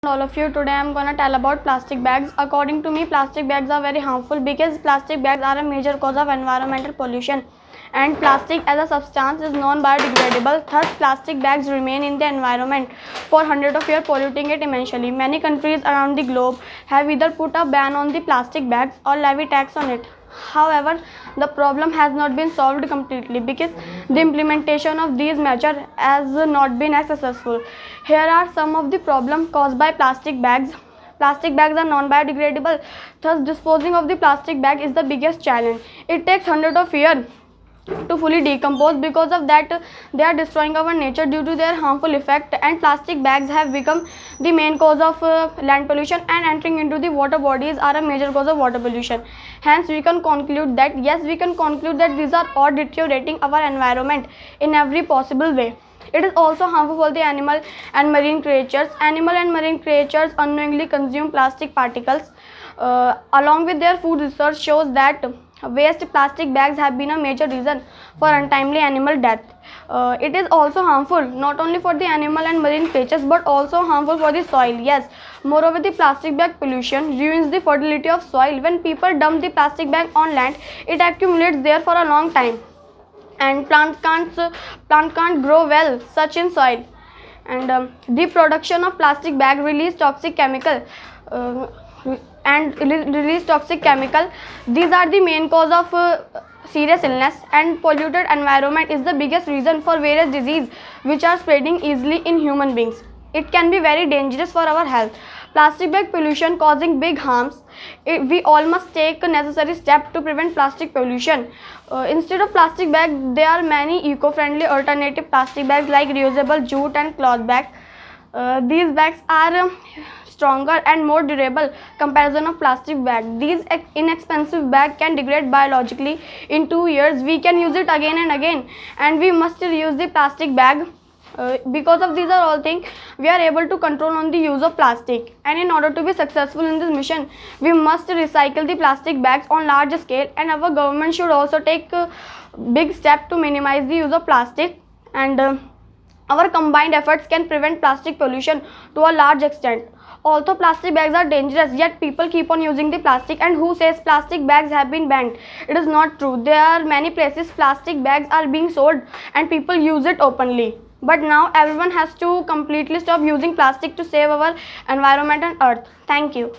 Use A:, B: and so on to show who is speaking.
A: All of you, today I am gonna tell about plastic bags. According to me, plastic bags are very harmful because plastic bags are a major cause of environmental pollution, and plastic as a substance is non-biodegradable. Thus, plastic bags remain in the environment for hundreds of years, polluting it immensely. Many countries around the globe have either put a ban on the plastic bags or levy tax on it. However, the problem has not been solved completely because the implementation of these measures has not been as successful. Here are some of the problems caused by plastic bags. Plastic bags are non-biodegradable, thus disposing of the plastic bag is the biggest challenge. It takes hundreds of years to fully decompose. Because of that, they are destroying our nature due to their harmful effect, and plastic bags have become the main cause of land pollution, and entering into the water bodies are a major cause of water pollution. Hence we can conclude that these are all deteriorating our environment in every possible way. It is also harmful for the animal and marine creatures. Animal and marine creatures unknowingly consume plastic particles along with their food. Research shows that waste plastic bags have been a major reason for untimely animal death. It is also harmful not only for the animal and marine creatures but also harmful for the soil. Yes, moreover, the plastic bag pollution ruins the fertility of soil. When people dump the plastic bag on land, it accumulates there for a long time, and plant can't grow well such in soil. And the production of plastic bag release toxic chemical. These are the main cause of serious illness, and polluted environment is the biggest reason for various diseases which are spreading easily in human beings. It can be very dangerous for our health. Plastic bag pollution causing big harms. We all must take necessary steps to prevent plastic pollution. Instead of plastic bag, there are many eco-friendly alternative plastic bags like reusable jute and cloth bags. These bags are stronger and more durable comparison of plastic bag. These inexpensive bag can degrade biologically in 2 years. We can use it again and again, and we must reuse the plastic bag. Because of these are all things, we are able to control on the use of plastic, and in order to be successful in this mission, we must recycle the plastic bags on large scale, and our government should also take big step to minimize the use of plastic, and our combined efforts can prevent plastic pollution to a large extent. Although plastic bags are dangerous, yet people keep on using the plastic. And who says plastic bags have been banned? It is not true. There are many places plastic bags are being sold and people use it openly. But now everyone has to completely stop using plastic to save our environment and earth. Thank you.